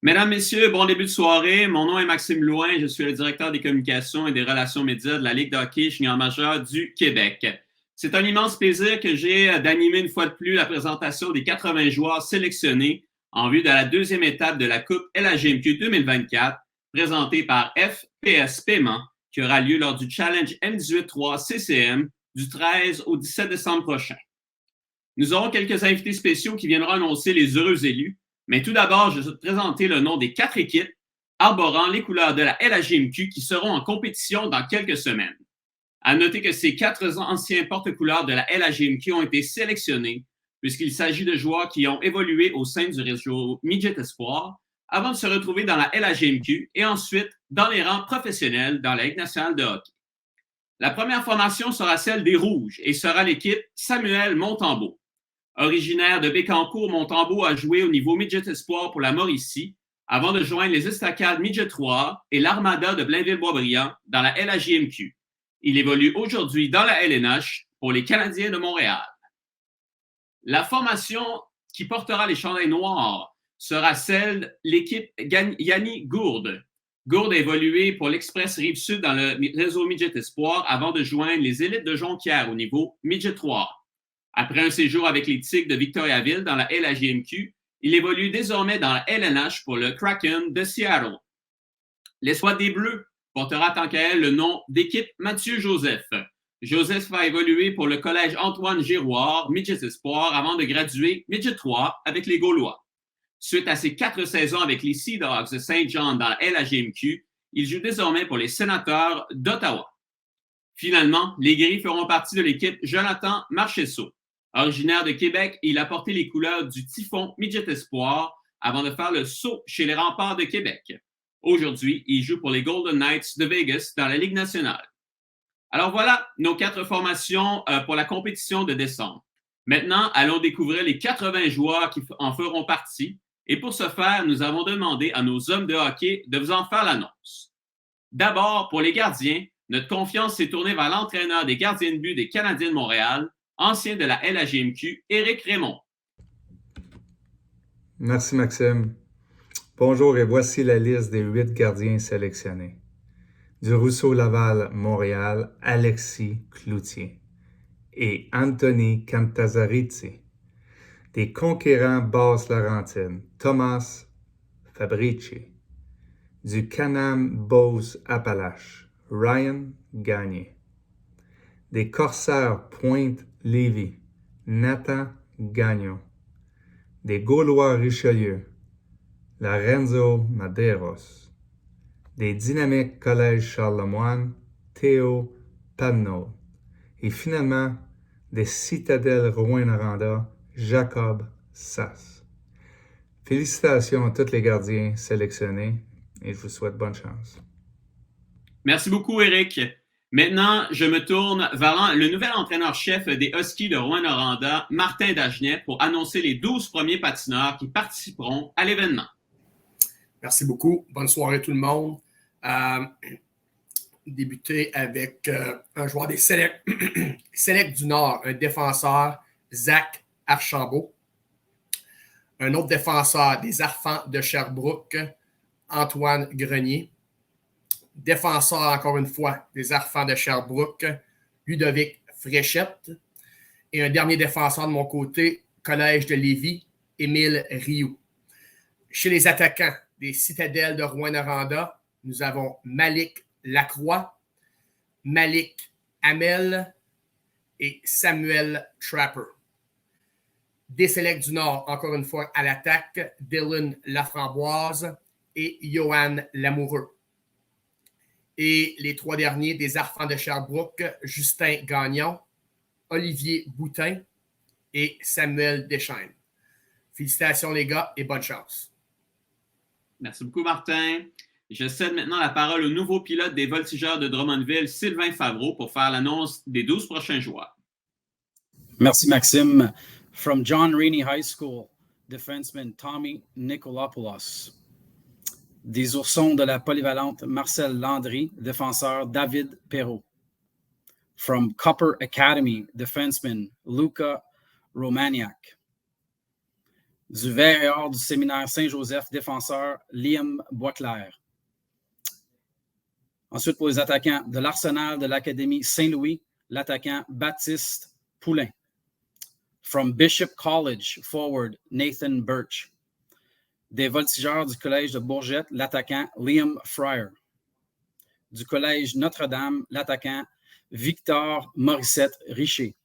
Mesdames, Messieurs, bon début de soirée. Mon nom est Maxime Louin. Je suis le directeur des communications et des relations médias de la Ligue de hockey junior majeur du Québec. C'est un immense plaisir que j'ai d'animer une fois de plus la présentation des 80 joueurs sélectionnés en vue de la deuxième étape de la Coupe LHGMQ 2024, présentée par FPS Paiement, qui aura lieu lors du Challenge M18-3 CCM du 13 au 17 décembre prochain. Nous aurons quelques invités spéciaux qui viendront annoncer les heureux élus. Mais tout d'abord, je vais te présenter le nom des 4 équipes arborant les couleurs de la LHGMQ qui seront en compétition dans quelques semaines. À noter que ces 4 anciens porte-couleurs de la LHGMQ ont été sélectionnés puisqu'il s'agit de joueurs qui ont évolué au sein du réseau Midget Espoir avant de se retrouver dans la LHGMQ et ensuite dans les rangs professionnels dans la Ligue nationale de hockey. La première formation sera celle des Rouges et sera l'équipe Samuel Montembeault. Originaire de Bécancour, Montembeault a joué au niveau Midget Espoir pour la Mauricie avant de joindre les Estacades Midget 3 et l'Armada de Blainville-Boisbriand dans la LHJMQ. Il évolue aujourd'hui dans la LNH pour les Canadiens de Montréal. La formation qui portera les chandails noirs sera celle de l'équipe Yanni Gourde. Gourde a évolué pour l'Express Rive-Sud dans le réseau Midget Espoir avant de joindre les élites de Jonquière au niveau Midget 3. Après un séjour avec les Tigres de Victoriaville dans la LHJMQ, il évolue désormais dans la LNH pour le Kraken de Seattle. L'escouade des Bleus portera tant qu'à elle le nom d'équipe Mathieu Joseph. Joseph va évoluer pour le collège Antoine Giroir, Midget Espoir, avant de graduer Midget 3 avec les Gaulois. Suite à ses 4 saisons avec les Sea Dogs de Saint-Jean dans la LHJMQ, il joue désormais pour les Sénateurs d'Ottawa. Finalement, les Gris feront partie de l'équipe Jonathan Marcheseau. Originaire de Québec, il a porté les couleurs du Typhon Midget Espoir avant de faire le saut chez les Remparts de Québec. Aujourd'hui, il joue pour les Golden Knights de Vegas dans la Ligue nationale. Alors voilà nos 4 formations pour la compétition de décembre. Maintenant, allons découvrir les 80 joueurs qui en feront partie. Et pour ce faire, nous avons demandé à nos hommes de hockey de vous en faire l'annonce. D'abord, pour les gardiens, notre confiance s'est tournée vers l'entraîneur des gardiens de but des Canadiens de Montréal, ancien de la LHJMQ, Éric Raymond. Merci Maxime. Bonjour et voici la liste des 8 gardiens sélectionnés. Du Rousseau-Laval, Montréal, Alexis Cloutier et Anthony Cantazarizzi. Des Conquérants Basse-Laurentine, Thomas Fabrici. Du Canam Beauce-Appalaches, Ryan Gagné. Des Corsaires Pointe-Lévis, Nathan Gagnon. Des Gaulois Richelieu, Lorenzo Madeiros. Des Dynamiques Collège Charlemagne, Théo Padneau. Et finalement, des Citadelles Rouyn-Noranda, Jacob Sass. Félicitations à tous les gardiens sélectionnés et je vous souhaite bonne chance. Merci beaucoup, Éric. Maintenant, je me tourne vers le nouvel entraîneur-chef des Huskies de Rouyn-Noranda, Martin Dagenet, pour annoncer les 12 premiers patineurs qui participeront à l'événement. Merci beaucoup. Bonne soirée tout le monde. Débuter avec un joueur des Select du Nord, un défenseur, Zach Archambault. Un autre défenseur des Arfans de Sherbrooke, Antoine Grenier. Défenseur, encore une fois, des Arfans de Sherbrooke, Ludovic Fréchette. Et un dernier défenseur de mon côté, Collège de Lévis, Émile Rioux. Chez les attaquants des Citadelles de Rouyn-Noranda, nous avons Malik Lacroix, Malik Hamel et Samuel Trapper. Des Selects du Nord, encore une fois, à l'attaque, Dylan Laframboise et Johan Lamoureux. Et les 3 derniers, des Arfans de Sherbrooke, Justin Gagnon, Olivier Boutin et Samuel Deschaines. Félicitations les gars et bonne chance. Merci beaucoup, Martin. Je cède maintenant la parole au nouveau pilote des Voltigeurs de Drummondville, Sylvain Favreau, pour faire l'annonce des 12 prochains joueurs. Merci, Maxime. From John Rainey High School, defenseman Tommy Nikolopoulos. Des Oursons de la polyvalente Marcel Landry, défenseur David Perrault. From Copper Academy, defenseman Luca Romaniak. Du VAR du séminaire Saint-Joseph, défenseur Liam Boisclair. Ensuite, pour les attaquants, de l'Arsenal de l'Académie Saint-Louis, l'attaquant Baptiste Poulain. From Bishop College, forward Nathan Birch. Des voltigeurs du Collège de Bourgette, l'attaquant Liam Fryer. Du Collège Notre-Dame, l'attaquant Victor Morissette Richer.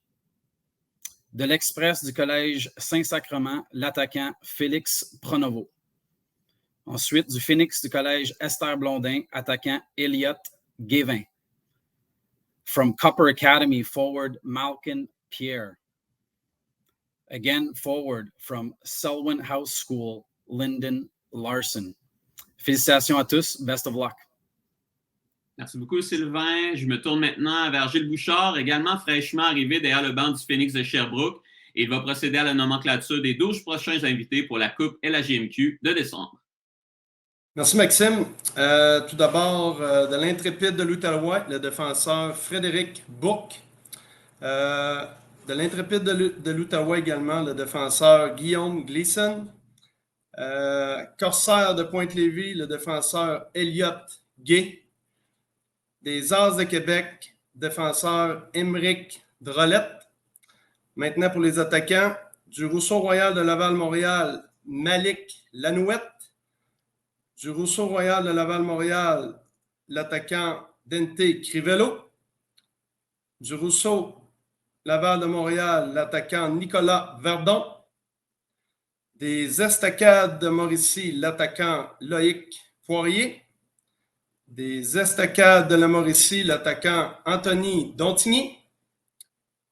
De l'Express du Collège Saint-Sacrement, l'attaquant Félix Pronovo. Ensuite, du Phoenix du Collège Esther Blondin, attaquant Elliot Guévin. From Copper Academy, forward Malcolm Pierre. Again, forward from Selwyn House School, Lyndon Larson. Félicitations à tous. Best of luck. Merci beaucoup, Sylvain. Je me tourne maintenant vers Gilles Bouchard, également fraîchement arrivé derrière le banc du Phoenix de Sherbrooke. Et il va procéder à la nomenclature des 12 prochains invités pour la Coupe LHJMQ de décembre. Merci, Maxime. Tout d'abord, de l'Intrépide de l'Outaouais, le défenseur Frédéric Bourque. De l'Intrépide de l'Outaouais également, le défenseur Guillaume Gleason. Corsaire de Pointe-Lévis, le défenseur Elliot Gay. Des As de Québec, défenseur Émeric Drolette. Maintenant, pour les attaquants, du Rousseau Royal de Laval-Montréal, Malik Lanouette. Du Rousseau Royal de Laval-Montréal, l'attaquant Dente Crivello. Du Rousseau Laval de Montréal, l'attaquant Nicolas Verdon. Des Estacades de Mauricie, l'attaquant Loïc Poirier. Des Estacades de la Mauricie, l'attaquant Anthony Dontigny.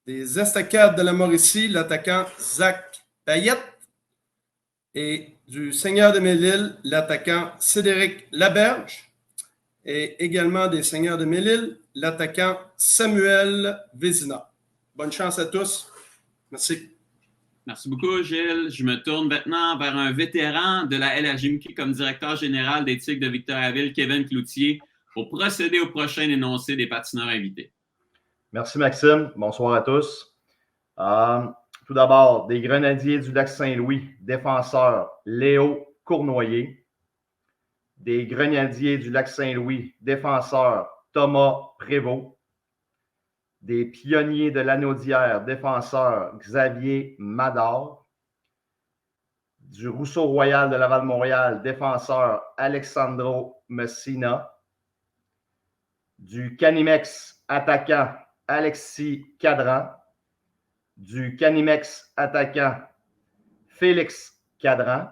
Des Estacades de la Mauricie, l'attaquant Zach Payette. Et du Seigneur de Melle-Île, l'attaquant Cédric Laberge. Et également des Seigneurs de Melle-Île, l'attaquant Samuel Vézina. Bonne chance à tous. Merci. Merci beaucoup, Gilles. Je me tourne maintenant vers un vétéran de la LHJMQ comme directeur général des Tigres de Victoriaville, Kevin Cloutier, pour procéder au prochain énoncé des patineurs invités. Merci, Maxime. Bonsoir à tous. Tout d'abord, des Grenadiers du Lac-Saint-Louis, défenseur Léo Cournoyer. Des Grenadiers du Lac-Saint-Louis, défenseur Thomas Prévost. Des Pionniers de l'Anaudière, défenseur Xavier Madard. Du Rousseau Royal de Laval-Montréal, défenseur Alexandro Messina. Du Canimex attaquant Alexis Cadran. Du Canimex attaquant Félix Cadran.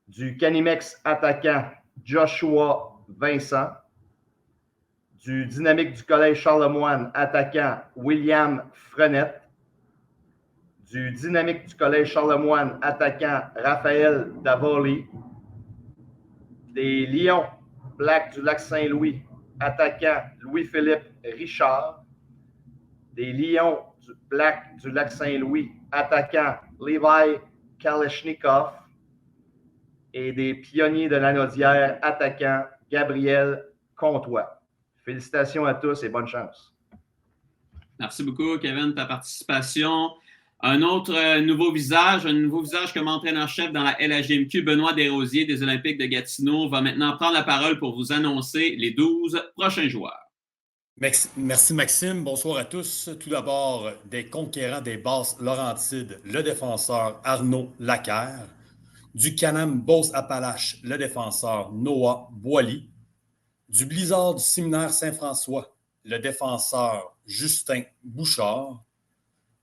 Du Canimex attaquant Joshua Vincent. Du Dynamique du Collège Charlemagne, attaquant William Frenette. Du Dynamique du Collège Charlemagne, attaquant Raphaël Davoli. Des Lions Black du Lac-Saint-Louis, attaquant Louis-Philippe Richard. Des Lions Black du Lac-Saint-Louis, attaquant Levi Kalashnikov. Et des Pionniers de l'Anaudière, attaquant Gabriel Comtois. Félicitations à tous et bonne chance. Merci beaucoup, Kevin, de ta participation. Un autre nouveau visage comme entraîneur-chef dans la LHJMQ, Benoît Desrosiers des Olympiques de Gatineau, va maintenant prendre la parole pour vous annoncer les 12 prochains joueurs. Merci, Maxime. Bonsoir à tous. Tout d'abord, des conquérants des Basses Laurentides, le défenseur Arnaud Lacaire. Du Canam Beauce-Appalaches, le défenseur Noah Boily. Du Blizzard du Séminaire Saint-François, le défenseur Justin Bouchard.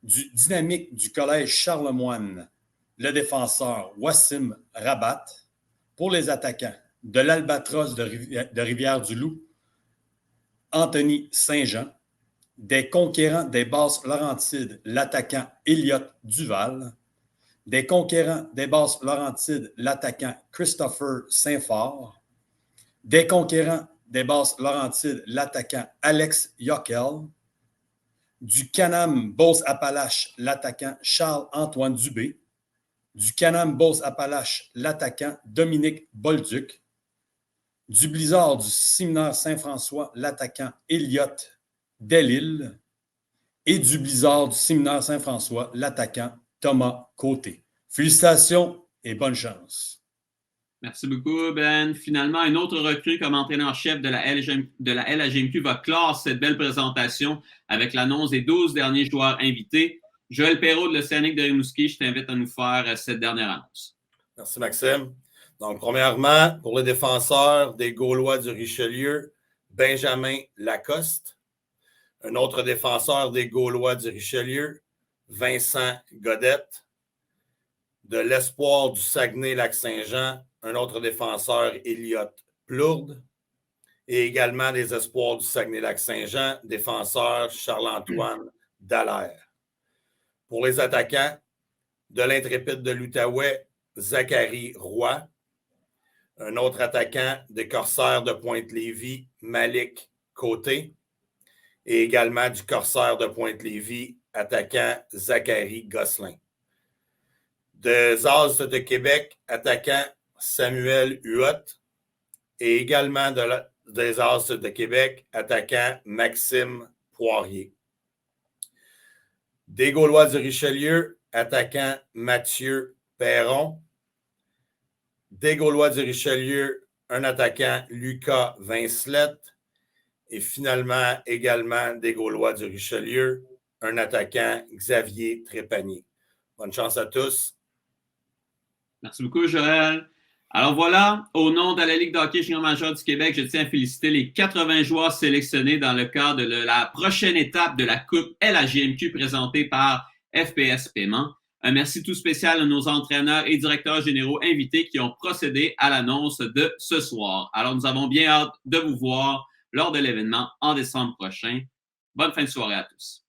Du Dynamique du Collège Charlemagne, le défenseur Wassim Rabat. Pour les attaquants, de l'Albatros de Rivière-du-Loup, Anthony Saint-Jean. Des conquérants des Basses-Laurentides, l'attaquant Elliot Duval. Des conquérants des Basses-Laurentides, l'attaquant Christopher Saint-Fort. Des conquérants des Basses-Laurentides, l'attaquant Alex Yockel. Du Canam Beauce-Appalaches, l'attaquant Charles-Antoine Dubé. Du Canam Beauce-Appalaches, l'attaquant Dominique Bolduc. Du Blizzard du Séminaire Saint-François, l'attaquant Elliot Delille. Et du Blizzard du Séminaire Saint-François, l'attaquant Thomas Côté. Félicitations et bonne chance. Merci beaucoup, Ben. Finalement, un autre recrue comme entraîneur-chef de la LHJMQ va clore cette belle présentation avec l'annonce des 12 derniers joueurs invités. Joël Perrault de l'Océanique de Rimouski, je t'invite à nous faire cette dernière annonce. Merci, Maxime. Donc, premièrement, pour le défenseur des Gaulois du Richelieu, Benjamin Lacoste. Un autre défenseur des Gaulois du Richelieu, Vincent Godette. De l'Espoir du Saguenay-Lac-Saint-Jean, un autre défenseur, Elliott Plourde. Et également des Espoirs du Saguenay-Lac-Saint-Jean, défenseur Charles-Antoine Dallaire. Pour les attaquants, de l'Intrépide de l'Outaouais, Zachary Roy. Un autre attaquant des Corsaires de Pointe-Lévis, Malik Côté. Et également du Corsaire de Pointe-Lévis, attaquant Zachary Gosselin. Des As de Québec, attaquant Samuel Huot. Et également des As de Québec, attaquant Maxime Poirier. Des Gaulois du Richelieu, attaquant Mathieu Perron. Des Gaulois du Richelieu, un attaquant Lucas Vincelette. Et finalement, également des Gaulois du Richelieu, un attaquant Xavier Trépanier. Bonne chance à tous. Merci beaucoup, Joël. Alors voilà, au nom de la Ligue de hockey junior majeur du Québec, je tiens à féliciter les 80 joueurs sélectionnés dans le cadre de la prochaine étape de la Coupe LHJMQ présentée par FPS Paiement. Un merci tout spécial à nos entraîneurs et directeurs généraux invités qui ont procédé à l'annonce de ce soir. Alors, nous avons bien hâte de vous voir lors de l'événement en décembre prochain. Bonne fin de soirée à tous.